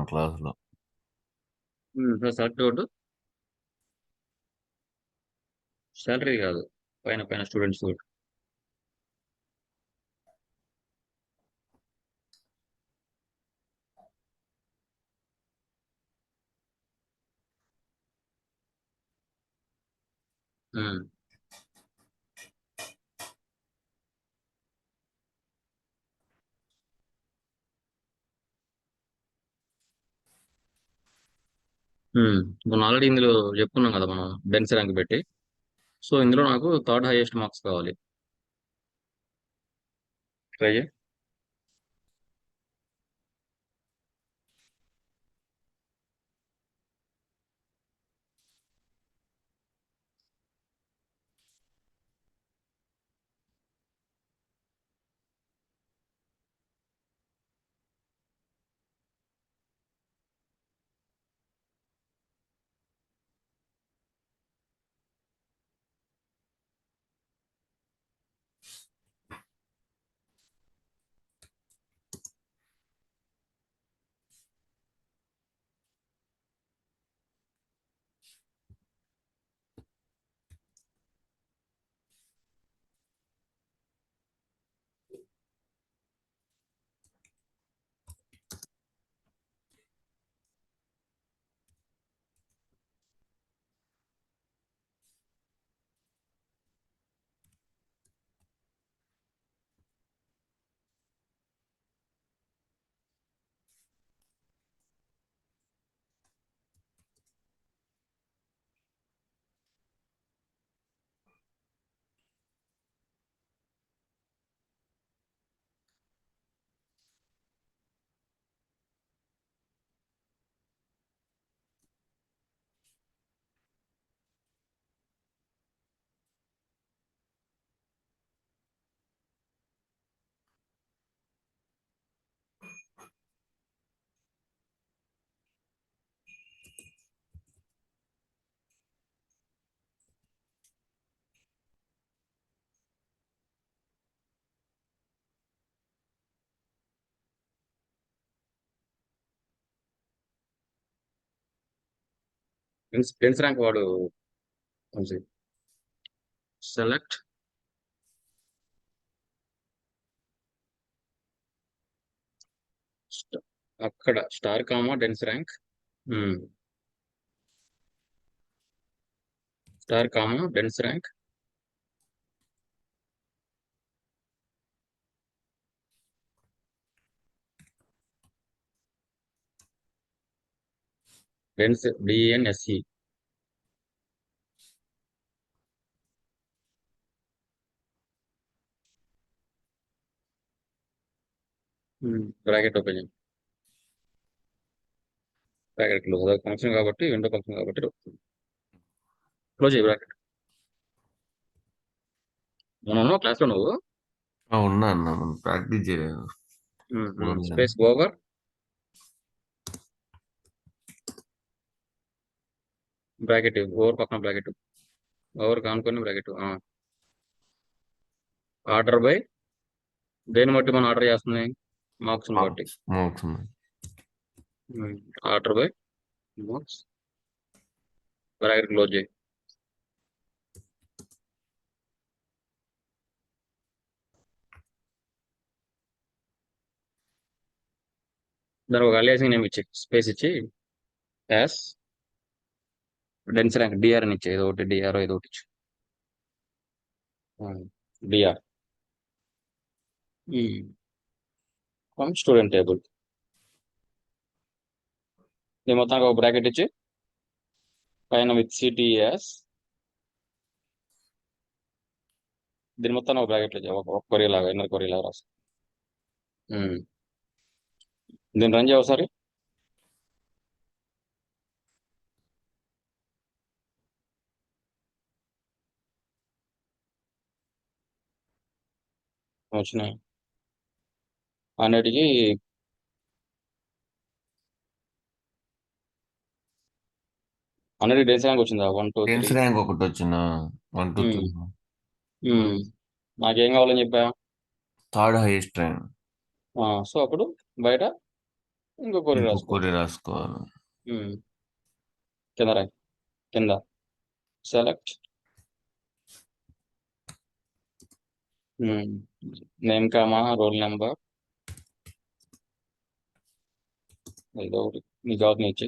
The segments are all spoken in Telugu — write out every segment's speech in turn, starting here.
క్లాస్లో. సెలెక్ట్ కొట్టు. శాలరీ కాదు, పైన పైన స్టూడెంట్స్ కొట్టు. ఉమ్. మనం ఆల్రెడీ ఇందులో చెప్పుకున్నాం కదా మనం బెంచ్ ర్యాంక్ పెట్టి. సో ఇందులో నాకు థర్డ్ హైయెస్ట్ మార్క్స్ కావాలి. ట్రై చేయి. బెంచ్ ర్యాంక్ వాడు సెలెక్ట్ అక్కడ star comma dense rank. Star comma dense rank. Dense D N S E. Bracket open చేయండి. Bracket close. అదొక ఫంక్షన్ కాబట్టి, విండో ఫంక్షన్ కాబట్టి క్లోజ్ చేయి బ్రాకెట్. మనం క్లాస్లో నువ్వు ఉన్నా అన్న, మనం ప్రాక్టీస్ చేయలేదు. స్పేస్ ఓవర్ బ్రాకెట్, ఓవర్ పక్కన బ్రాకెట్, ఓవర్ కానుకొని బ్రాకెట్. ఆర్డర్ బై దేని బట్టి మనం ఆర్డర్ చేస్తుంది? మార్క్స్ బట్టి. Order by marks bracket close చేయి. దాని ఒక అలియాసింగ్ నేమ్ ఇచ్చి స్పేస్ ఇచ్చి యాస్ డెన్స్ ర్యాంక్ డిఆర్ అని ఇచ్చే, ఏదో ఒకటి డిఆర్ ఏదో ఒకటి ఇచ్చు. DR from student table. దీని మొత్తానికి ఒక బ్రాకెట్ ఇచ్చి పైన విత్ సిటిఎస్ దీని మొత్తాన్ని ఒక బ్రాకెట్ ఇచ్చి ఒక కొరీ లాగా, ఇన్నర్ కొరీ లాగా రాసు. దీన్ని రన్ చేయ ఒకసారి. వచ్చినాయి అన్నిటికీ డెన్స్ ర్యాంక్ వచ్చిందా? 1 2 డెన్స్ 3. ర్యాంక్ ఒకటి వచ్చిన 1 2 3. నాకేం కావాలని చెప్పా? Third highest rank. సో అప్పుడు బయట ఇంకో కొరి ఇంకో రాసుకో. కొరి రాసుకోవాలి. ఉమ్, కింద రాయి, కింద select name comma roll number ఏదో ఒకటి నీ జాబ్ నుంచి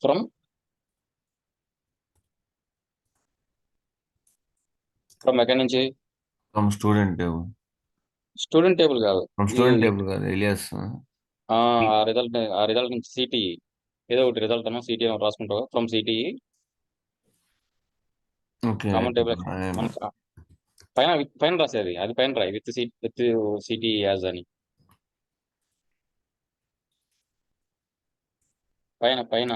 ఫ్రమ్ ఫ్రమ్ ఎక్కడి నుంచి from student table. Student table కాదు. ఫ్రమ్ ఈ స్టూడెంట్ టేబుల్ కాదు, ఎలియాస్. ఆ రిజల్ట్ నుంచి సిటీ ఏదో ఒకటి రిజల్ట్ అన్నా సిటీ రాసుకుంటావు from city okay. Common table మన పైన పైన రాసేది అది పైన రాయి విత్ సిటీ యాజ్ అని పైన పైన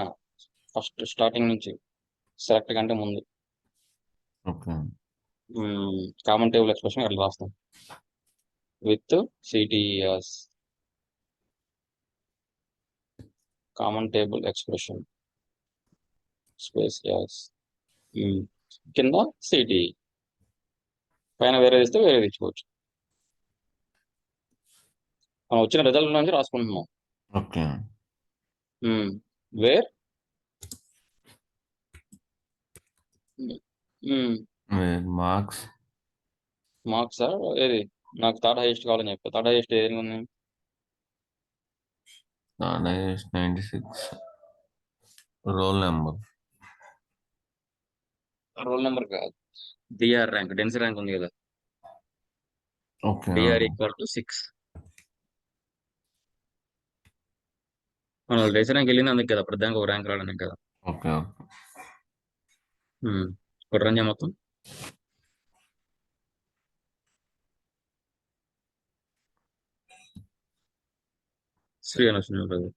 ఫస్ట్ స్టార్టింగ్ నుంచి సెలెక్ట్ కంటే ముందు ఓకే. కామన్ టేబుల్ ఎక్స్ప్రెషన్ అట్లా రాస్తాం with city as common table expression space as కింద సిటీ పైన వేరే ఇస్తే వేరే ఇచ్చుకోవచ్చు. మనం వచ్చిన రిజల్ట్ నుంచి రాసుకుంటున్నాం. ఓకే. Where marks. మార్క్స్ ఏది నాకు థర్డ్ హైయెస్ట్ కావాలని చెప్పి థర్డ్ హైయెస్ట్ ఏది ఉంది 96. Roll number. రోల్ నెంబర్ కాదు, డిఆర్ ర్యాంక్ డెన్స్ ర్యాంక్ ఉంది కదా, ఓకే. DR equal to 6. మనం డెన్స్ ర్యాంక్ వెళ్ళింది అందుకు కదా, అప్పుడు దానికి ఒక ర్యాంక్ రావడానికి కదా. ఓకే. ఓకే. ఇప్పుడు రన్ చేయ మొత్తం. శ్రీ అని వచ్చింది బ్రదర్.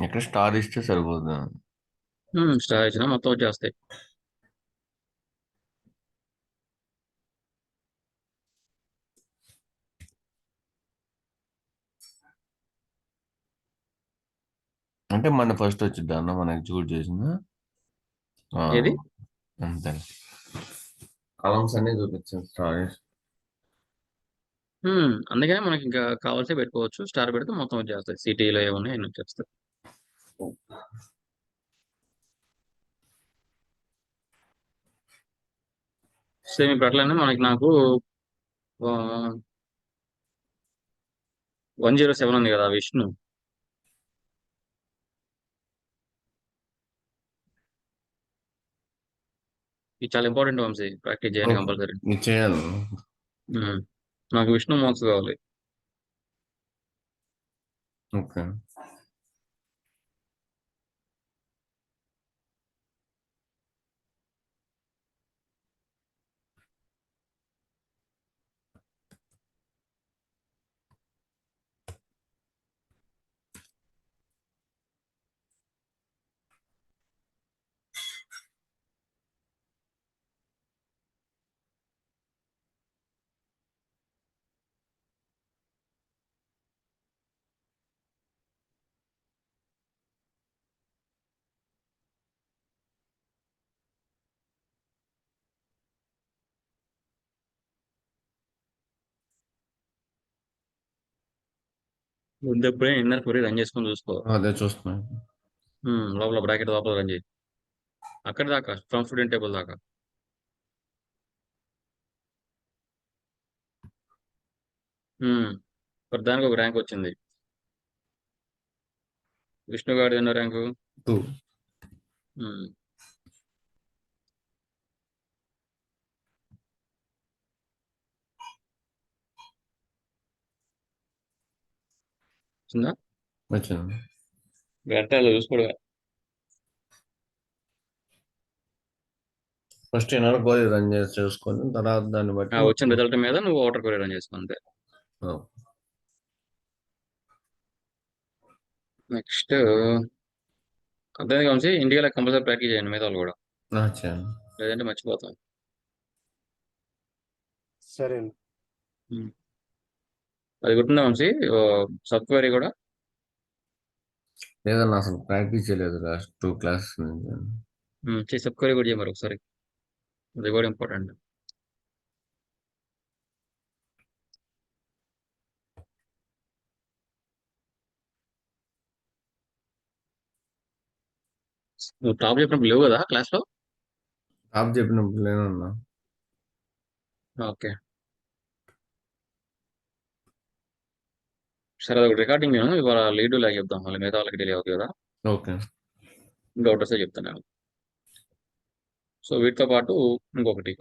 ఎక్కడ స్టార్ ఇస్తే సరిపోతుంది. స్టార్ ఇచ్చిన మొత్తం వచ్చేస్తాయి. అంటే మన ఫస్ట్ వచ్చిద్దా అన్న మనం ఎగ్జిక్యూట్ చేసిందా? ఏది అంతే. కాలమ్స్ అన్ని చూపించాను స్టార్. అందుకనే మనకి ఇంకా కావాల్సి పెట్టుకోవచ్చు. స్టార్ పెడితే మొత్తం వచ్చేస్తాయి. సిటీలో ఏమున్నాయి అన్ని వచ్చేస్తాయి. సేమ్ ఇప్పుడు అట్లనే నాకు 107 ఉంది కదా విష్ణు. ఇది చాలా ఇంపార్టెంట్ వంశీ, ప్రాక్టీస్ చేయండి కంపల్సరీ. ఇది చేయాలి. నాకు విష్ణు మార్క్స్ కావాలి. ఓకే. ముందెప్పుడే ఇన్నర్ కొరి రన్ చేసుకొని చూసుకో. అదే చూస్తున్నాను. లోపల బ్రాకెట్ లోపల రన్ చేయి. అక్కడ దాకా ఫ్రమ్ స్టూడెంట్ టేబుల్ దాకా. దానికి ఒక ర్యాంక్ వచ్చింది. విష్ణు గారి ఎన్నో ర్యాంకు 2. వచ్చిందా? వచ్చింది. గట్టాలు చూసుకోడు. ఫస్ట్ ఇన్నర్ కోరి రన్ చేసి చూసుకొని తర్వాత దాన్ని బట్టి వచ్చిన రిజల్ట్ మీద నువ్వు అవుటర్ కొరి రన్ చేసుకో అంతే. నెక్స్ట్ అర్థం కావచ్చు, ఇండియాలో కంపల్సరీ ప్రాక్టీస్ చేయండి మిగతా వాళ్ళు కూడా, చేయండి. లేదంటే మర్చిపోతాం. సరే. అది గుర్తుందా వంశీ, సబ్ క్వరీ కూడా. లేదన్నా అసలు ప్రాక్టీస్ చేయలేదు లాస్ట్ 2 క్లాసెస్ నుంచి. సబ్ క్వరీ కూడా చేయమరు ఒకసారి, అది కూడా ఇంపార్టెంట్. నువ్వు టాప్ చెప్పినప్పుడు లేవు కదా క్లాస్లో? టాప్ చెప్పినప్పుడు లేనన్నా. ఓకే, సరే అదొకటి రికార్డింగ్ నేను ఇవాళ లీడ్ లాగా చెప్తాం, మళ్ళీ మిగతా వాళ్ళకి డిలే అవుతుంది కదా. ఓకే. డౌట్ వస్తే చెప్తాను నేను. సో వీటితో పాటు ఇంకొకటి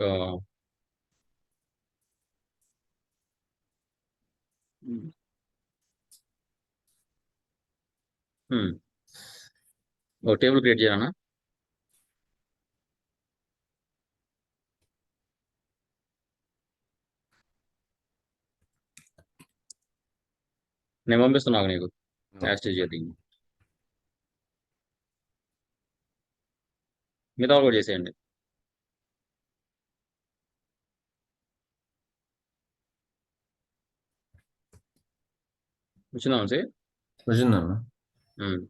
ఒక టేబుల్ క్రియేట్ చేయాలన్నా. నేను పంపిస్తున్నా నీకు యాస్టేజ్ చేసి, మిగతా వాళ్ళు కూడా చేసేయండి. వచ్చిందా వంశీ? వచ్చిందన్న. ఉమ్.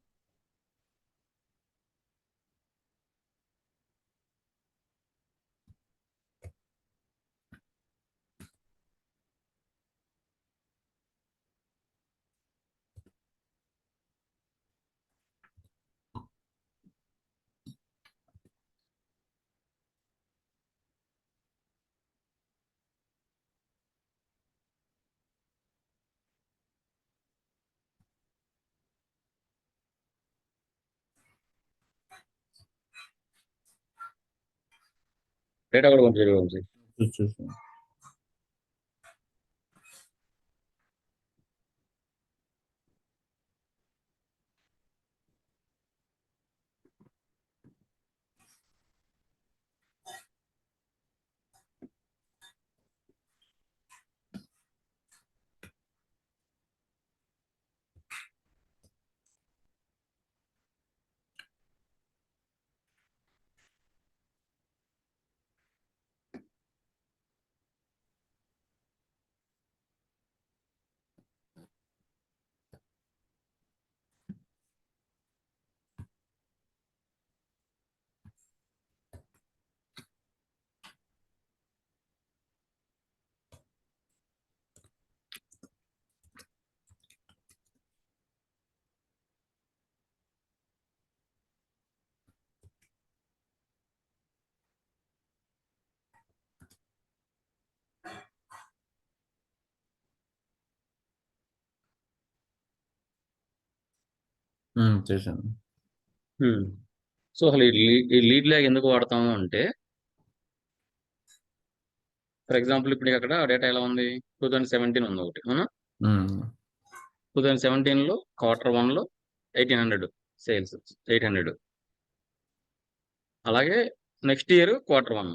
డేటా కూడా పంపించారు వంశీ. చూసి. చేశాను. సో అసలు ఈ లీడ్ లాగ్ ఎందుకు వాడతాము అంటే, ఫర్ ఎగ్జాంపుల్ ఇప్పుడు అక్కడ డేటా ఎలా ఉంది, 2017 ఉంది ఒకటి, అవునా? 2017లో Q1లో 1800 సేల్స్, 800. అలాగే next year Q1.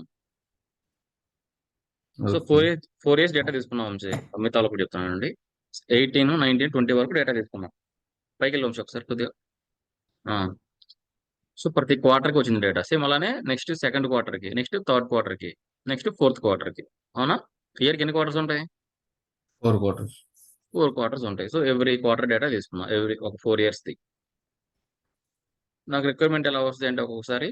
So 4 years data తీసుకున్నాం వంశీ, మిగతాలో కూడా చెప్తానండి. 18, 19, 20 వరకు డేటా తీసుకున్నాం. పైకి వెళ్ళి వంశీ ఒకసారి కొద్దిగా. సో ప్రతి క్వార్టర్కి వచ్చింది డేటా సేమ్. అలానే నెక్స్ట్ సెకండ్ క్వార్టర్కి, నెక్స్ట్ థర్డ్ క్వార్టర్కి, నెక్స్ట్ ఫోర్త్ క్వార్టర్కి, అవునా? ఇయర్కి ఎన్ని క్వార్టర్స్ ఉంటాయి? 4 quarters. 4 క్వార్టర్స్ ఉంటాయి. సో ఎవ్రీ క్వార్టర్ డేటా తీసుకున్నాం, ఒక 4 yearsది. నాకు రిక్వైర్మెంట్ ఎలా వస్తుంది అంటే, ఒక్కొక్కసారి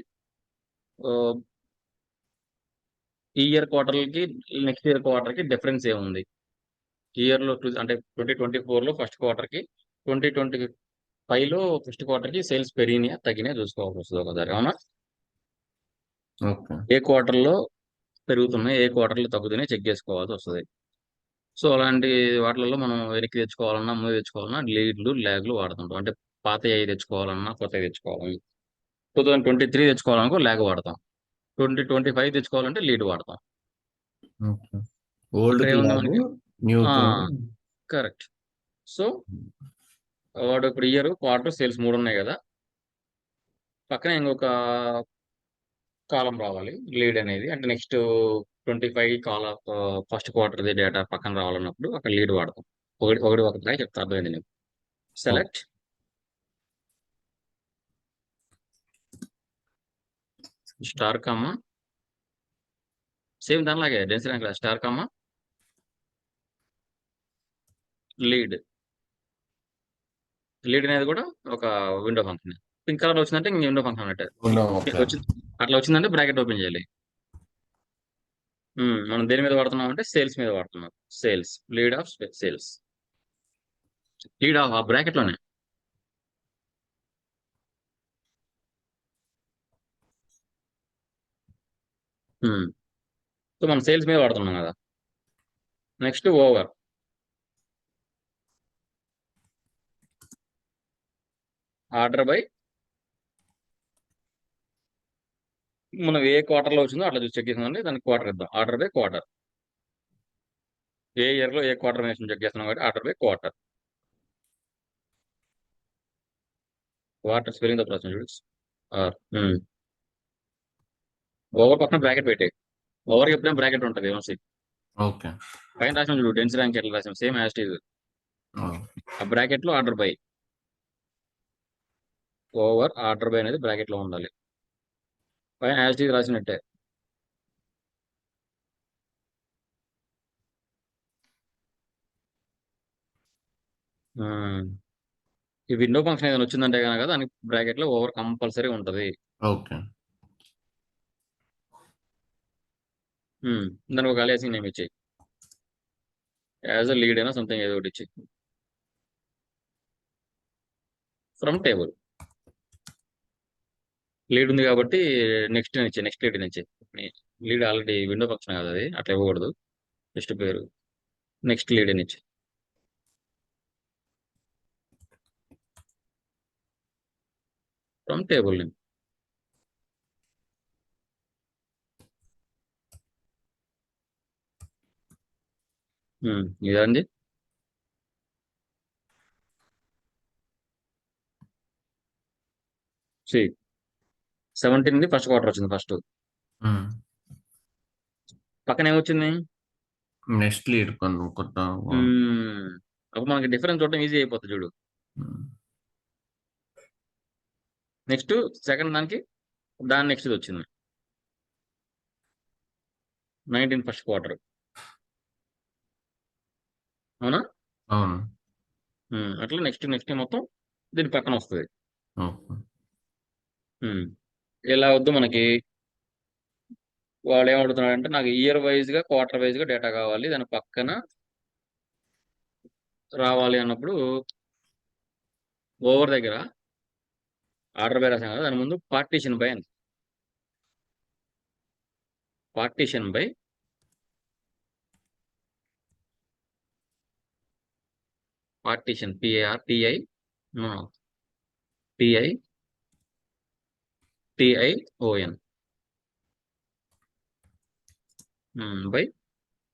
ఈ ఇయర్ క్వార్టర్కి నెక్స్ట్ ఇయర్ క్వార్టర్కి డిఫరెన్స్ ఏముంది, ఇయర్లో అంటే 2024లో ఫస్ట్ క్వార్టర్కి, 2025లో ఫస్ట్ క్వార్టర్కి సేల్స్ పెరిగినాయా తగ్గినాయా చూసుకోవాల్సి వస్తుంది ఒకసారి, అవునా? ఓకే. ఏ క్వార్టర్లో పెరుగుతున్నాయి, ఏ క్వార్టర్లో తగ్గుతున్నాయి చెక్ చేసుకోవాల్సి వస్తుంది. సో అలాంటి వాటిలలో మనం వెనక్కి తెచ్చుకోవాలన్నా, ముందు తెచ్చుకోవాలన్నా లీడ్లు ల్యాగ్లు వాడుతుంటాం. అంటే పాత అవి తెచ్చుకోవాలన్నా, కొత్త తెచ్చుకోవాలన్నా, 2023 తెచ్చుకోవాలనుకో ల్యాగ్ వాడతాం, 2025 తెచ్చుకోవాలంటే లీడ్ వాడతాం. ఓకే. ఓల్డ్ ఇక్కడ కి ఏముంది లాగు, మనకి? న్యూ కి కరెక్ట్. సో వాడు ఇప్పుడు ఇయర్ క్వార్టర్ సేల్స్ 3 ఉన్నాయి కదా, పక్కన ఇంకొక కాలం రావాలి లీడ్ అనేది. అంటే నెక్స్ట్ 25 ఫస్ట్ క్వార్టర్ది డేటా పక్కన రావాలన్నప్పుడు అక్కడ లీడ్ వాడతాం. ఒకటి చెప్తా, అర్థమైంది నీకు. సెలెక్ట్ స్టార్ కామా, సేమ్ దానిలాగే density rank star comma lead. Lead అనేది కూడా ఒక విండో ఫంక్షన్. పింక్ కలర్ వచ్చిందంటే ఇంక విండో ఫంక్షన్ అన్నట్టు. ఓకే. అట్లా వచ్చిందంటే బ్రాకెట్ ఓపెన్ చేయాలి. మనం దేని మీద వాడుతున్నాం అంటే సేల్స్ మీద వాడుతున్నాం. Sales, lead of sales, lead of ఆ బ్రాకెట్ లోనే. సో మనం సేల్స్ మీద వాడుతున్నాం కదా. Next over. ఆర్డర్ బై మనం ఏ క్వార్టర్లో వచ్చిందో అట్లా చూసి చెక్ చేసామండి, దానికి క్వార్టర్ ఇద్దాం. Order by quarter. ఏ ఇయర్లో ఏ క్వార్టర్ వేసిన చెక్ చేస్తున్నాం కాబట్టి order by quarter. Quarter spelling తో ప్రశ్న చూడు. ఓవర్ పక్కన బ్రాకెట్ పెట్టే. ఓవర్ ఎప్పుడైనా బ్రాకెట్ ఉంటుంది ఏమో. ఓకే. పైన రాసిన చూడు, డెన్స్ ర్యాంక్ ఎట్లా రాసాం, సేమ్ యాజ్ ఇట్ ఈజ్. ఆ బ్రాకెట్ లో order by, over order by అనేది బ్రాకెట్ లో ఉండాలి. పైన యాజ్ ఇట్ ఈజ్ రాసినట్టే. ఈ విండో ఫంక్షన్ ఏదైనా వచ్చిందంటే కనుక దానికి బ్రాకెట్ లో ఓవర్ కంపల్సరీ ఉంటుంది. ఓకే. దానికి ఒక అలియాసింగ్ నేమ్ ఇచ్చేయి, యాజ్ అ లీడ్ అయినా సంథింగ్ ఏదో ఒకటి ఇచ్చి. ఫ్రమ్ టేబుల్ లీడ్ ఉంది కాబట్టి నెక్స్ట్ నుంచి నెక్స్ట్ లీడ్ నుంచి. లీడ్ ఆల్రెడీ విండో ఫంక్షన్ కాదు, అది అట్లా ఇవ్వకూడదు. జస్ట్ పేరు నెక్స్ట్ లీడ్ నుంచి. From table name. ఇదండి. సి 17 ఫస్ట్ క్వార్టర్ వచ్చింది ఫస్ట్. పక్కన ఏమొచ్చింది? నెక్స్ట్ లీడ్ కొత్త. అప్పుడు మనకి డిఫరెన్స్ చూడటం ఈజీ అయిపోతుంది చూడు. నెక్స్ట్ సెకండ్ దానికి దాని నెక్స్ట్ వచ్చింది 19 ఫస్ట్ క్వార్టర్. అవునా? అవును. అట్లా నెక్స్ట్ నెక్స్ట్ మొత్తం దీని పక్కన వస్తుంది. ఇలా వద్దు మనకి. వాడు ఏమడుగుతున్నాడంటే నాకు ఇయర్ వైజ్ గా క్వార్టర్ వైజ్ గా డేటా కావాలి, దాని పక్కన రావాలి అన్నప్పుడు ఓవర్ దగ్గర ఆర్డర్ బై రాసాం కదా, దాని ముందు పార్టీషన్ బై అని. Partition by partition P I R T I T I T I O N by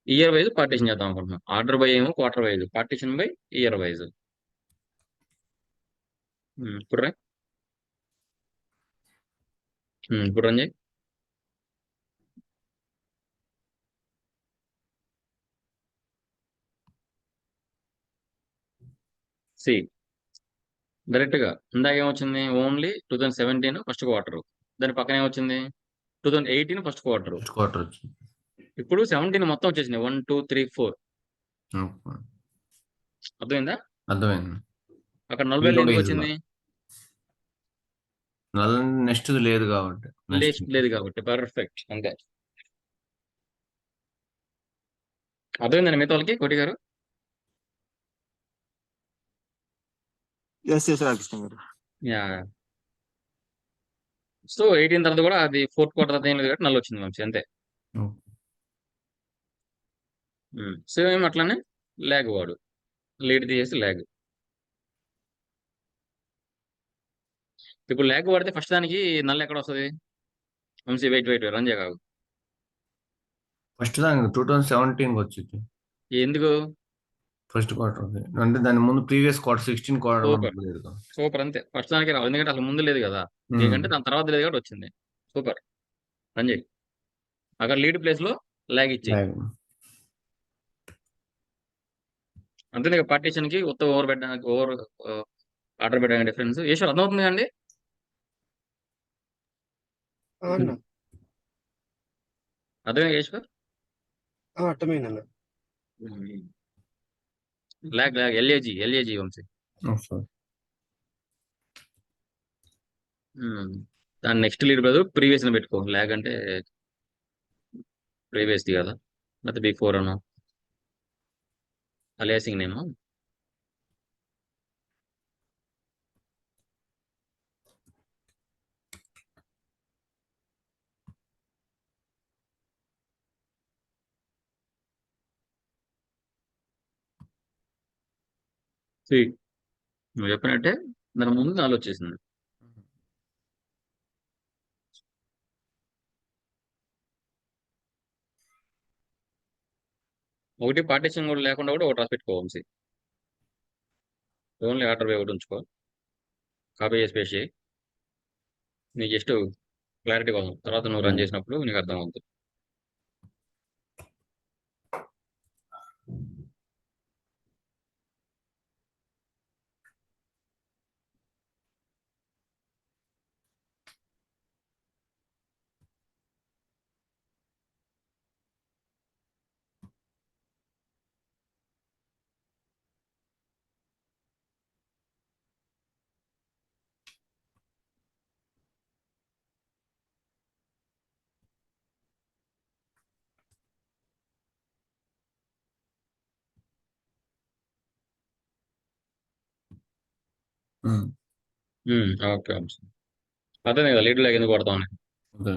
year wise partition చేద్దాం అనుకుంటున్నాం. ఆర్డర్ బై ఏమో quarter wise, partition by year wise. ఇప్పుడు ఇప్పుడు రన్ చేయి. సి డైరెక్ట్ గా ఇందాక ఏమొచ్చింది, ఓన్లీ 2017 ఫస్ట్ క్వార్టర్. దాని పక్కన ఏమొచ్చింది 2018 ఫస్ట్ క్వార్టర్. వచ్చింది. ఇప్పుడు 17 మొత్తం వచ్చేసింది 1 2 3 4. అర్థమైందా? అర్థమైంది. అక్కడ 40 ఎందుకు వచ్చింది? నెక్స్ట్ లేదు కాబట్టి. నెక్స్ట్ లేదు కాబట్టి. పర్ఫెక్ట్, అంతే. అర్థమైందండి మిగతా వాళ్ళకి కోటి గారు? యా. సో 18 తర్వాత కూడా అది ఫోర్త్ క్వార్టర్ తర్వాత ఏం లేదు కాబట్టి నల్లు వచ్చింది మంచి, అంతే. సేమ్ అట్లానే ల్యాగ్ వాడు లీడ్ తీసేసి ల్యాగ్. ఇప్పుడు ల్యాగ్ వాడితే ఫస్ట్ దానికి నల్ ఎక్కడ వస్తుంది? వంశీ వెయిట్ వెయిట్ రన్ చేయగా. ఫస్ట్ దానికి 2017 వచ్చింది. ఎందుకు? ఫస్ట్ క్వార్టర్ అంటే దాని ముందు ప్రీవియస్ క్వార్టర్ 16 క్వార్టర్. సూపర్, అంతే. ఫస్ట్ దానికి రావు ఎందుకంటే అసలు ముందు లేదు కదా, ఎందుకంటే దాని తర్వాత లేదు కాబట్టి వచ్చింది. సూపర్, రన్ చేయి. అక్కడ లీడ్ ప్లేస్ లో ల్యాగ్ ఇచ్చి అంతే. పార్టీషన్ కి ఉత్త ఓవర్ పెట్టడానికి ఓవర్ ఆర్డర్ పెట్టడానికి డిఫరెన్స్. ఈశ్వర్ అర్థమవుతుంది అండి? అర్థమే ఈశ్వర్? అర్థమైందన్న. Lag lag L A G Vamshi. దాని నెక్స్ట్ లీడ్ బదులు ప్రీవియస్ ని పెట్టుకో. ల్యాగ్ అంటే ప్రీవియస్ది కదా, లేకపోతే బిఫోర్ అను అలియాసింగ్ నేమ్. See, నువ్వు చెప్పినట్టే దాని ముందు 4 వచ్చేసింది. ఒకటి పార్టీషన్ కూడా లేకుండా కూడా ఒకటి రాసి పెట్టుకో వంశీ. ఓన్లీ ఆర్డర్ ఒకటి ఉంచుకో. కాపీ చేసి పేస్ట్ చేయి. నీకు జస్ట్ క్లారిటీ కోసం తర్వాత నువ్వు రన్ చేసినప్పుడు నీకు అర్థం అవుతుంది. ఓకే వంశీ. అదే కదా లీడ్ లాగా ఎందుకు కొడతామని. ఓకే.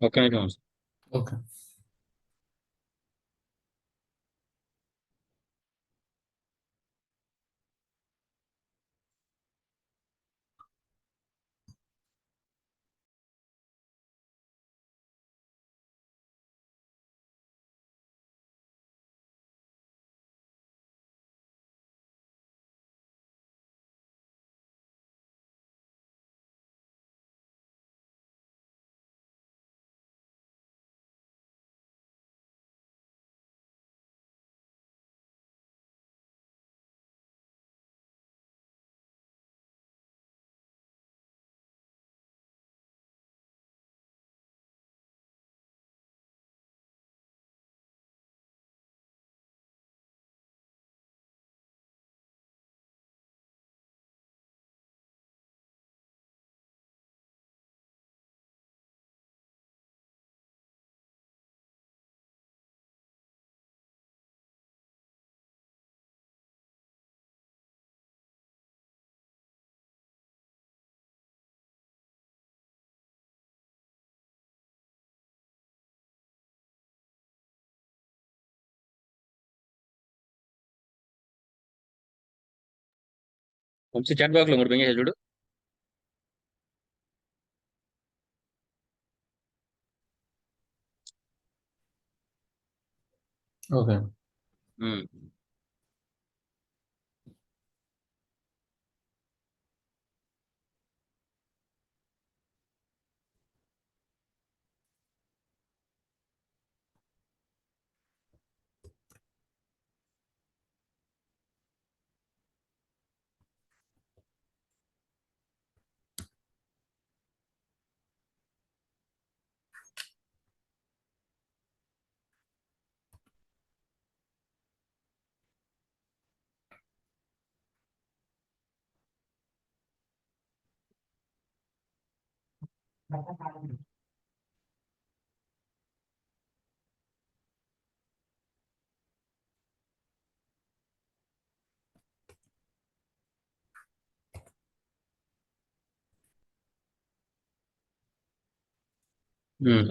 ఒక్క నిమిషం Vamshi. Okay. Vamshi chat box లో మూడు పెంగేసి చూడు. ఓకే. ఉమ్.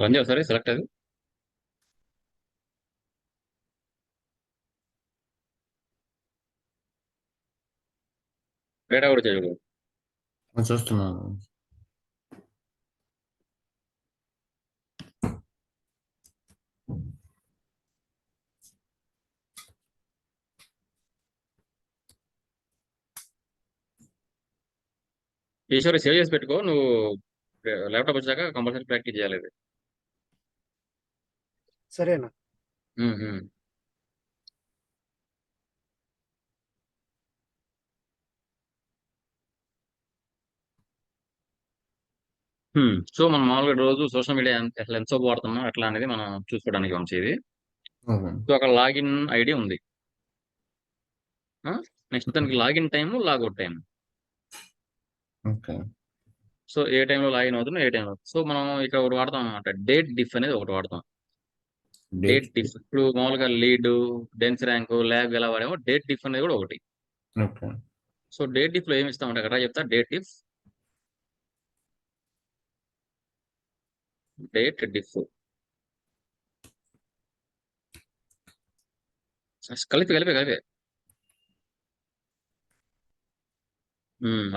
రన్ చేయ సరే సెలెక్ట్ అది. డేటా కూడా చేయడు. చూస్తున్నాను. ఈశ్వరి సేవ్ చేసి పెట్టుకో. నువ్వు ల్యాప్టాప్ వచ్చాక కంపల్సరీ ప్రాక్టీస్ చేయాలి ఇది. సరేనా? ఉమ్. సో మనం మామూలుగా రోజు సోషల్ మీడియా అసలు ఎంతసేపు వాడుతున్నాం ఎట్లా అనేది మనం చూసుకోవడానికి వంశీ ఇది. ఓకే. సో అక్కడ లాగిన్ ఐడి ఉంది. నెక్స్ట్ దానికి login time logout time. Okay. So ఏ టైంలో లాగిన్ అవుతుందో ఏ టైంలో. సో మనం ఇక్కడ ఒకటి వాడతాం అనమాట, డేట్ డిఫ్ అనేది ఒకటి వాడతాం. Date date. డిఫ్ ఇప్పుడు మామూలుగా లీడ్, డెన్స్ ర్యాంక్, ల్యాగ్ ఎలా వాడేమో డేట్ డిఫ్ అనేది కూడా ఒకటి. ఓకే. సో డేట్ డిఫ్ లో ఏమి ఇస్తామంటే అక్కడ చెప్తా, డేట్ డిఫ్ కలిపి కలిపి కలిపి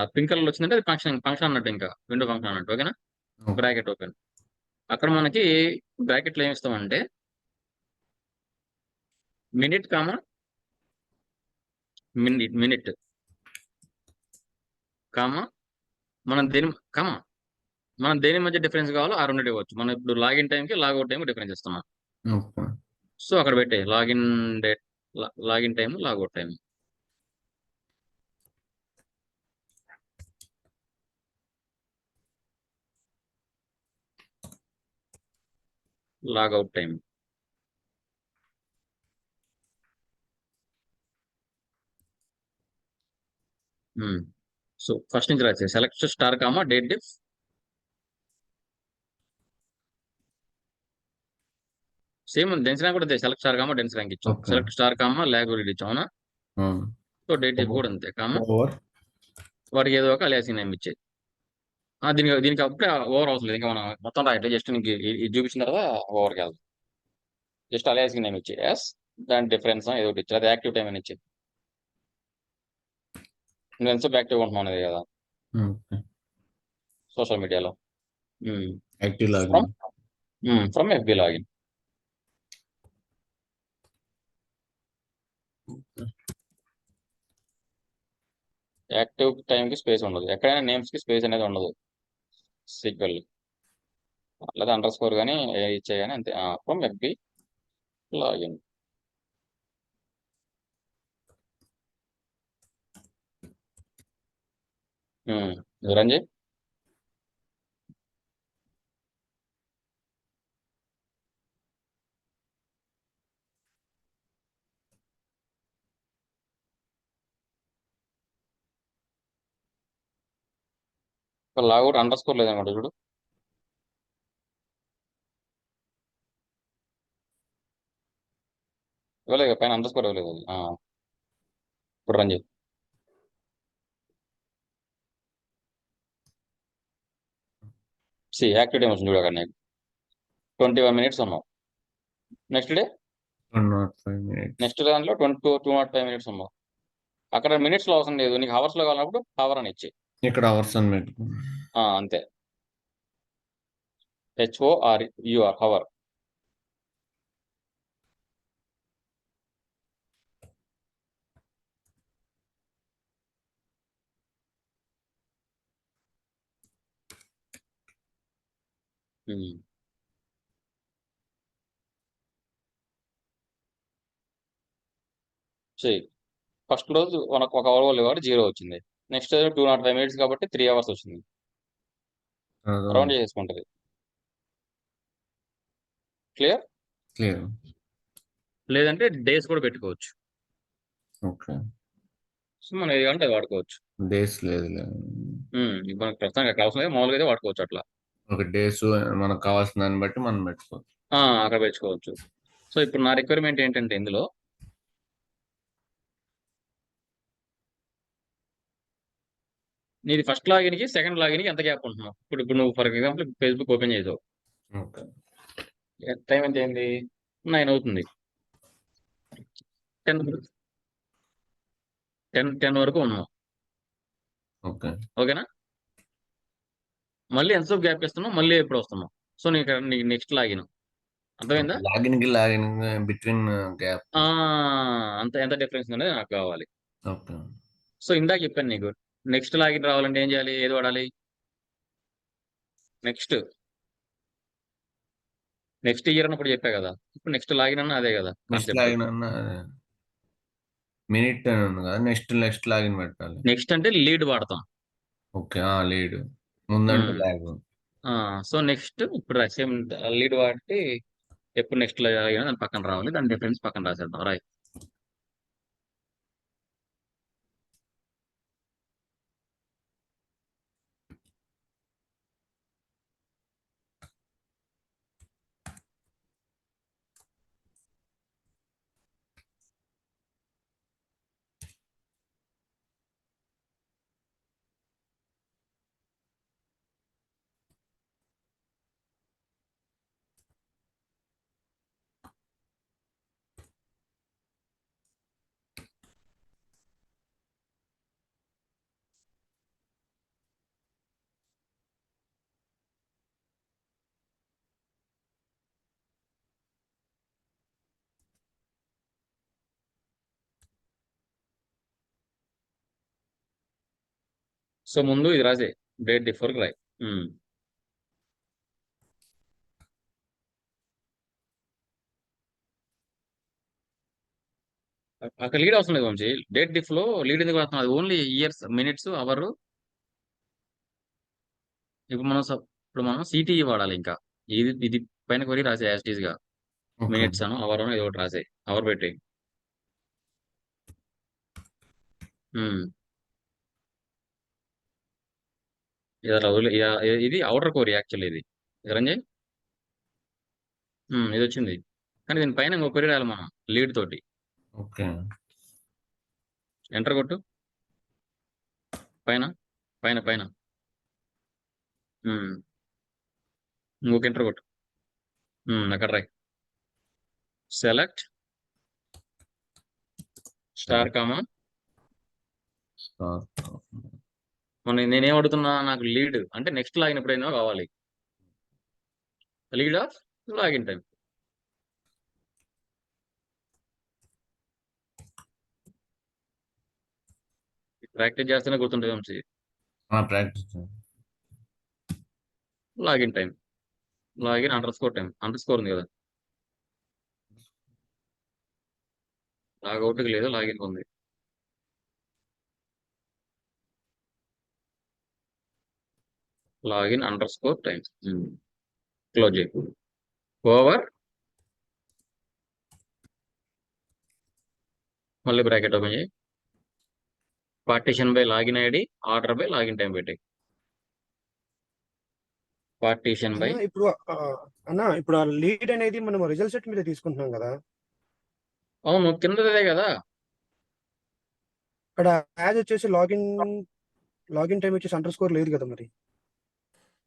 ఆ పింక్ కలర్ వచ్చిందంటే అది ఫంక్షన్ ఫంక్షన్ అన్నట్టు, ఇంకా విండో ఫంక్షన్ అన్నట్టు. ఓకేనా, ఓకే. Bracket open. అక్కడ మనకి బ్రాకెట్లో ఏమి ఇస్తామంటే మినిట్ కామా మినిట్ కామా మనం దేని మధ్య డిఫరెన్స్ కావాలో ఆ రెండు ఇవ్వచ్చు. మనం ఇప్పుడు లాగిన్ టైంకి లాగౌట్ టైం డిఫరెన్స్ ఇస్తున్నాం. ఓకే. సో అక్కడ పెట్టే login date, login time, logout time. Logout time. So first నుంచి రాసే select star comma date diff. Same dense rank కూడా అంతే, select star comma dense rank ఇచ్చాం. Okay. Select star comma lag lead ఇచ్చాం, అవునా. సో డేట్ డిఫ్ కూడా అంతే, కామా ఓవర్. వాటికి ఏదో ఒక అలియాసింగ్ నేమ్ ఇచ్చే. దీనికి అప్పుడే ఓవర్ అవసరం లేదు, ఇంకా మనం మొత్తం రాయట్లే, జస్ట్ నీకు ఇది చూపించిన తర్వాత ఓవర్కి వెళ్దాం. జస్ట్ అలియాసింగ్ నేమ్ ఇచ్చే ఎస్, దాని డిఫరెన్స్ ఏదో ఒకటి ఇచ్చారు, అది యాక్టివ్ టైం అని ఇచ్చింది. నువ్వు ఎంతసేపు యాక్టివ్గా ఉంటున్నావు అనేది కదా ఓకే. సోషల్ మీడియాలో. Active login. From FB login. Active టైంకి స్పేస్ ఉండదు, ఎక్కడైనా నేమ్స్కి స్పేస్ అనేది ఉండదు సీక్వెల్, లేదా అండర్ స్కోర్ కానీ ఇచ్చే కానీ అంతే. From FB login. రన్ చేయి. లాగౌట్ అండర్ స్కోర్ లేదనమాట చూడు. ఇవ్వలేదు పైన అండర్ స్కోర్ ఇవ్వలేదు అది. ఇప్పుడు రన్ చేయి. యాక్టివ్ టైం వచ్చింది చూడు అక్కడ నీకు 21 minutes ఉన్నావు. Next day 105 minutes. నెక్స్ట్ దాంట్లో 205 minutes ఉన్నావు. అక్కడ మినిట్స్లో అవసరం లేదు, నీకు హవర్స్లో కావాలన్నప్పుడు హవర్ అని ఇచ్చి ఇక్కడ అవర్స్ అని పెట్టుకో. అంతే, HOUR హవర్. చెయ్యి. ఫస్ట్ రోజు మనకు 1 అవర్ కాబట్టి 0 వచ్చింది. నెక్స్ట్ 205 minutes కాబట్టి 3 hours వచ్చింది. రౌండ్ చేసుకుంటుంది. క్లియర్. క్లియర్. లేదంటే డేస్ కూడా పెట్టుకోవచ్చు. ఓకే. సో మనం ఏది అంటే అది వాడుకోవచ్చు. డేస్ లేదు. మనకు ప్రస్తుతానికి అక్కడ అవసరం లేదు, మామూలుగా అయితే వాడుకోవచ్చు అట్లా. ఒక డేస్ మనకు కావాల్సిన దాన్ని బట్టి మనం పెట్టుకోవచ్చు. అక్కడ పెంచుకోవచ్చు. సో ఇప్పుడు నా రిక్వైర్మెంట్ ఏంటంటే ఇందులో నీది ఫస్ట్ లాగిన్కి సెకండ్ లాగిన్కి ఎంత గ్యాప్ ఉంటున్నావు. ఇప్పుడు నువ్వు ఫర్ ఎగ్జాంపుల్ ఫేస్బుక్ ఓపెన్ చేసావు, ఓకే. టైం ఎంత అయింది, 9 అవుతుంది. 10 వరకు ఉన్నావు. ఓకేనా, మళ్ళీ ఎంతసేపు గ్యాప్ ఇస్తున్నావు, మళ్ళీ ఎప్పుడు వస్తున్నావు. సో నీకు నెక్స్ట్ లాగిన్ అర్థమైందా. లాగిన్ బిట్వీన్ గ్యాప్ అంత ఎంత డిఫరెన్స్ అనేది నాకు కావాలి. ఓకే. సో ఇందాక చెప్పాను నీకు, నెక్స్ట్ లాగిన్ రావాలంటే ఏం చేయాలి, ఏది వాడాలి. నెక్స్ట్ ఇయర్ అన్నప్పుడు చెప్పా కదా, ఇప్పుడు నెక్స్ట్ లాగిన్ అన్న అదే కదా. నెక్స్ట్ లాగిన్ అన్న మినిట్ అని ఉంది కదా, నెక్స్ట్ లాగిన్ పెట్టాలి. నెక్స్ట్ అంటే లీడ్ వాడతాం. ఓకే. లీడ్ ముందంటే లాగ్. సో నెక్స్ట్ ఇప్పుడు సేమ్ లీడ్ వాడితే ఎప్పుడు నెక్స్ట్ లాగిన్ దాని పక్కన రావాలి, దాని డిఫరెన్స్ పక్కన రాసేద్దాం. రాయ్. సో ముందు ఇది రాసే డేట్ డిఫ్ వరకు రాయి. అక్కడ లీడ్ అవసరం లేదు వంశీ. డేట్ డిఫ్ లో లీడ్ ఎందుకు రాస్తున్నాం? అది ఓన్లీ ఇయర్స్, మినిట్స్, అవర్. ఇప్పుడు మనం సిటీఈ వాడాలి. ఇంకా ఇది పైన కొరి రాసే యాజ్ గా ఓకే. మినిట్స్ అను అవర్ అను ఏదో ఒకటి రాసే. అవర్ పెట్టి ఇది అలా ఇది అవుటర్ కోర్ యాక్చువల్. ఇది రంజయ్, ఇది వచ్చింది. కానీ దీని పైన ఇంకో కొరి రాయాలి మనం లీడ్ తోటి. ఓకే. ఎంటర్ కొట్టు. పైన పైన పైన ఇంకొక ఎంటర్ కొట్టు. అక్కడ రాయి. Select star comma. స్టార్. నేనేం అడుగుతున్నా? నాకు లీడ్ అంటే నెక్స్ట్ లాగిన్ ఎప్పుడైనా కావాలి. Lead of login time. Practice చేస్తేనే గుర్తుంటుంది Vamshi. Practice. Login time, login underscore time. Underscore ఉంది కదా, లాగౌట్కి లేదు, లాగిన్ ఉంది. Login underscore time. Close చేయి. ఓవర్, మళ్ళీ బ్రాకెట్ ఓపెన్ చేయి. Partition by login ID, order by login time పెట్టి. పార్టీషన్ బై ఇప్పుడు ఇప్పుడు ఆ లీడ్ అనేది మనం రిజల్ట్ సెట్ మీద తీసుకుంటున్నాం కదా, అవును కిందదే కదా. అక్కడ యాజ్ వచ్చేసి లాగిన్ టైం వచ్చేసి అండర్ స్కోర్ లేదు కదా మరి.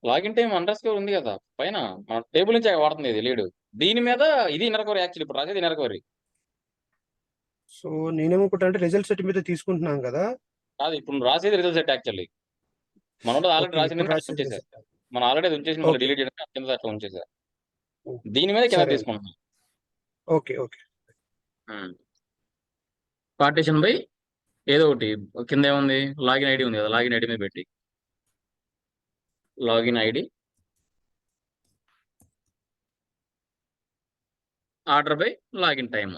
లాగిన్ టైం అండర్ స్కోర్ ఉంది కదా పైన. మన టేబుల్ నుంచి వాడుతుంది ఇది లీడ్. దీని మీద ఇది ఇన్నర్ కోర్ యాక్చువల్. ఇప్పుడు రాసేది ఇన్నర్ కోర్. సో నేనేమనుకుంటా అంటే రిజల్ట్ సెట్ మీద తీసుకుంటున్నాం కదా. కాదు, ఇప్పుడు నువ్వు రాసేది రిజల్ట్ సెట్ యాక్చువల్లీ. మనం ఆల్రెడీ రాసింది ఉంచేసారు. మనం ఆల్రెడీ అది ఉంచేసి మళ్ళీ డిలీట్ చేయడం కింద అట్లా ఉంచేసారు. దీని మీద కింద తీసుకుంటున్నాం. Okay okay. పార్టీషన్ బై ఏదో ఒకటి కింద ఏముంది, లాగిన్ ఐడి ఉంది కదా, లాగిన్ ఐడి మీద పెట్టి. Login ID, order by login time.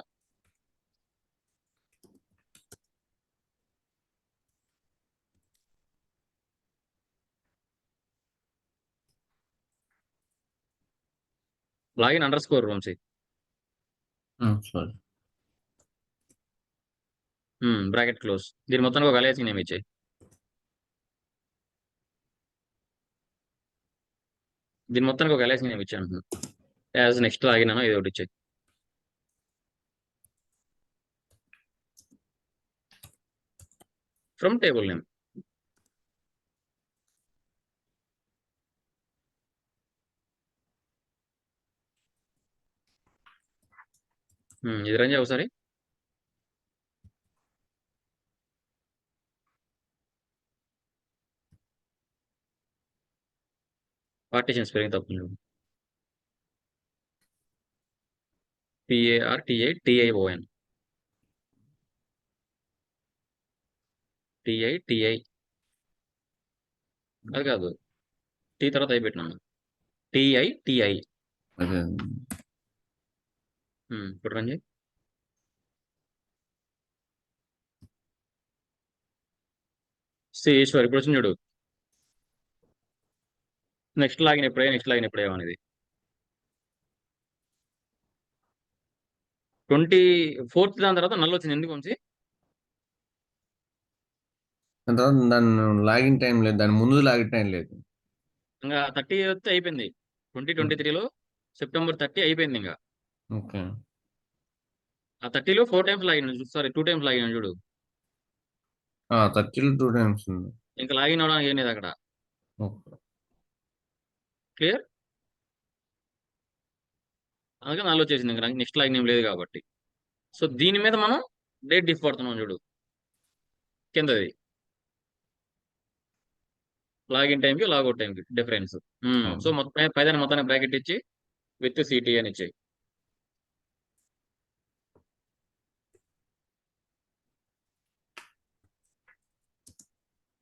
Login underscore Vamshi. Sorry. Bracket close. దీని మొత్తానికి ఒక అలయాసింగ్ నేమ్ ఇచ్చాయి. దీని మొత్తానికి ఒక అలయాసింగ్ నేమ్ ఇచ్చాను. యాజ్ నెక్స్ట్ లాగిన్ అనో ఏదో ఒకటి ఇచ్చాయి. From table name. ఇది రంజీ ఒకసారి. పార్టీషన్ స్పెల్లింగ్ తప్పు. PARTITION. TITI అది కాదు, టీ తర్వాత అయి పెట్టినాను. TITI. అదే. ఇప్పుడు రంజీ. ఈశ్వర్ ఇప్పుడు వచ్చింది చూడు. నెక్స్ట్ లాగిన్ ఎప్పుడే అనేది 24th దాని తర్వాత నల్లు వచ్చింది. ఎందుకు వంశీ? దాని తర్వాత దాని లాగిన్ టైం లేదు, దాని ముందు లాగిన్ టైం లేదు. ఇంకా 30 వస్తే అయిపోయింది. 2023లో సెప్టెంబర్ 30 అయిపోయింది. ఇంకా ఓకే. ఆ 30లో 4 times login, sorry 2 times login చూడు. 30లో 2 టైమ్స్ ఉంది. ఇంకా లాగిన్ అవడానికి ఏం లేదు అక్కడ. క్లియర్? అలాగే నల్లు వచ్చేసింది. ఇంకా నెక్స్ట్ లాగిన్ ఏం లేదు కాబట్టి. సో దీని మీద మనం డేట్ డిఫ్ పడుతున్నాం చూడు కిందది. లాగిన్ టైంకి లాగౌట్ టైంకి డిఫరెన్స్. సో మొత్తం పైదాన్ని మొత్తానికి బ్రాకెట్ ఇచ్చి విత్ సిటీ అని ఇచ్చాయి.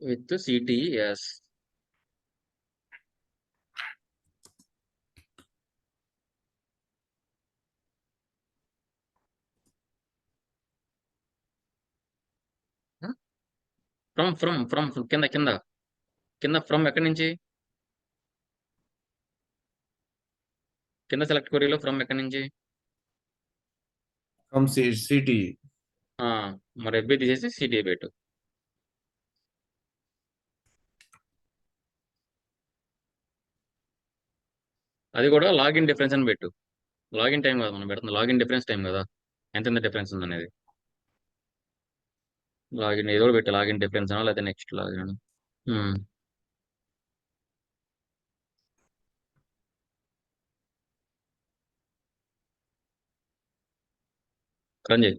With city yes. ఫ్రమ్ కింద కింద కింద ఫ్రమ్ ఎక్కడి నుంచి కింద సెలెక్ట్ క్వరీలో ఫ్రమ్ ఎక్కడి నుంచి ఫ్రమ్ సిటీ. మరి ఎఫ్బి తీసేసి సిటీ పెట్టు. అది కూడా లాగిన్ డిఫరెన్స్ అని పెట్టు. లాగిన్ టైం కదా మనం పెడుతుంది, లాగిన్ డిఫరెన్స్ టైం కదా, ఎంత డిఫరెన్స్ ఉంది అనేది. లాగిన్ ఏదో ఒకటి పెట్టు, లాగిన్ డిఫరెన్స్ అనా లేదా నెక్స్ట్ లాగిన్. రన్ చేయి.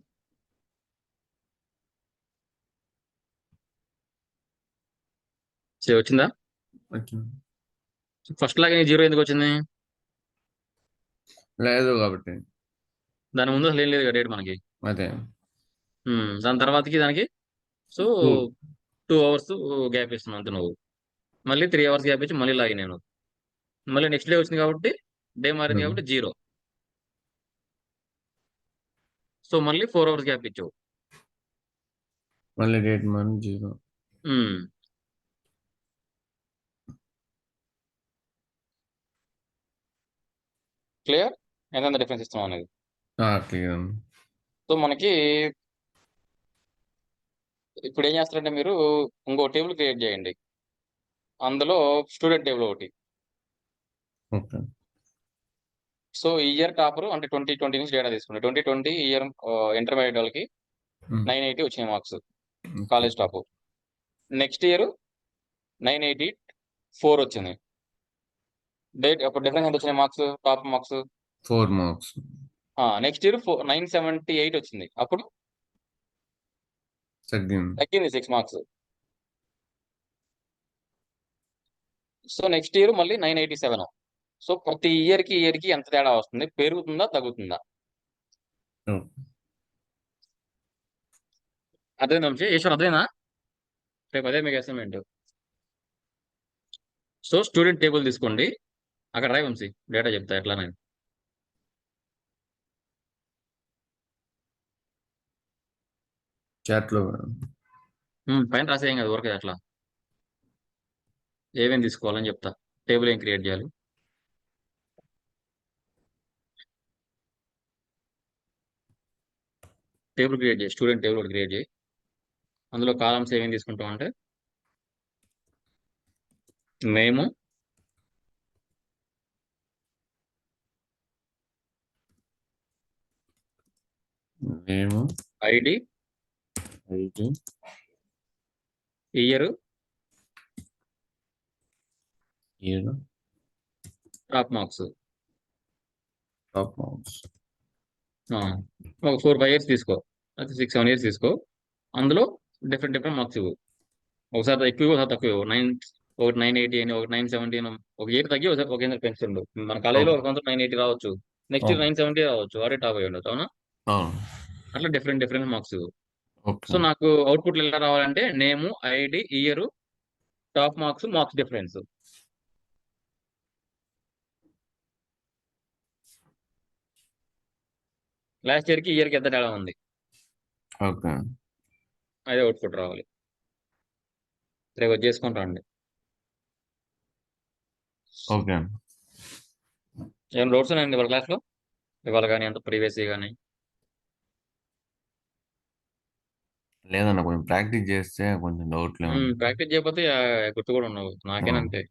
వచ్చిందా? ఫస్ట్ లాగిన్ 0 ఎందుకు వచ్చింది? లేదు కాబట్టి. దాని ముందు అసలు ఏం లేదు డేట్ మనకి. అదే దాని తర్వాతకి దానికి సో 2 అవర్స్ గ్యాప్ ఇస్తున్నావు అంతే నువ్వు. మళ్ళీ 3 అవర్స్ గ్యాప్ ఇచ్చి మళ్ళీ లాగిన్ నేను. మళ్ళీ నెక్స్ట్ డే వచ్చింది కాబట్టి డే మారింది కాబట్టి 0. సో మళ్ళీ 4 అవర్స్ గ్యాప్ ఇచ్చావు. మళ్ళీ డేట్ మారి 0. క్లియర్? ఎంత డిఫరెన్స్ ఇస్తున్నాం అనేది. క్లియర్. సో మనకి ఇప్పుడు ఏం చేస్తారంటే మీరు ఇంకో టేబుల్ క్రియేట్ చేయండి. అందులో స్టూడెంట్ టేబుల్ ఒకటి. ఓకే. సో ఇయర్ టాపర్ అంటే 2020 నుంచి డేటా తీసుకోండి. 2020 ఇయర్ ఇంటర్మీడియట్ వాళ్ళకి 980 వచ్చినాయి marks, college top. Next year 984 వచ్చింది. డేట్ అప్పుడు డిఫరెన్స్ ఎంత వచ్చినాయి marks, top marks 4 marks. Next year 978 వచ్చింది, అప్పుడు తగ్గింది 6 మార్క్స్. సో నెక్స్ట్ ఇయర్ మళ్ళీ 987. సో ప్రతి ఇయర్ కి ఎంత తేడా వస్తుంది, పెరుగుతుందా తగ్గుతుందా? అర్థమైందా వంశీ? ఈశ్వర్ అర్థమైందా? రేపు అదే మీకు అసైన్మెంట్. సో స్టూడెంట్ టేబుల్ తీసుకోండి, అక్కడ రాయి వంశీ డేటా చెప్తా ఎట్లా నేను. చాట్లో పైన రాసేయం కదా ఊరికే అట్లా. ఏమేమి తీసుకోవాలని చెప్తా, టేబుల్ ఏం క్రియేట్ చేయాలి. టేబుల్ క్రియేట్ చేయి, స్టూడెంట్ టేబుల్ ఒకటి క్రియేట్ చేయి. అందులో కాలమ్స్ ఏమేమి తీసుకుంటాం అంటే నేము, ఐడి, ఇయర్, టాప్ మార్క్స్. ఒక 4-5 ఇయర్స్ తీసుకో, అయితే 6-7 ఇయర్స్ తీసుకో. అందులో డిఫరెంట్ మార్క్స్ ఇవ్వు. ఒకసారి ఎక్కువ ఒకసారి తక్కువ ఇవ్వు. ఒకటి 980 అని, ఒకటి 970 అని, ఒక ఇయర్ తగ్గి ఒక ఇయర్ పెంచుండు. మన కాలేజీలో ఒక సంవత్సరం 980 రావచ్చు, నెక్స్ట్ ఇయర్ 970 రావచ్చు, వాడే టాప్ అయ్యి ఉండదు. అవునా? అట్లా డిఫరెంట్ మార్క్స్ ఇవ్వు. సో నాకు అవుట్పుట్లు ఎలా రావాలంటే name, ID, year, top marks difference. Last year కి ఇయర్ కి ఎంత తేడా ఉంది, అదే అవుట్పుట్ రావాలి. రేపు చేసుకుంటా అండి. ఏమైనా డౌట్స్ ఉన్నాయండి ఇవాళ క్లాస్లో? ఇవాళ కానీ అంత ప్రీవియస్ కానీ? లేదన్న, కొంచెం ప్రాక్టీస్ చేస్తే కొంచెం డౌట్ లేదు. ప్రాక్టీస్ చేయకపోతే గుర్తు కూడా ఉండవు, నాకేనంతే.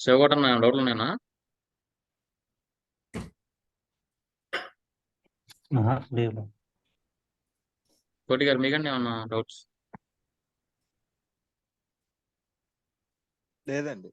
శివకోట డౌట్లు ఉన్నాయన్నా? కోటి గారు మీకండి ఏమన్నా డౌట్స్? లేదండి.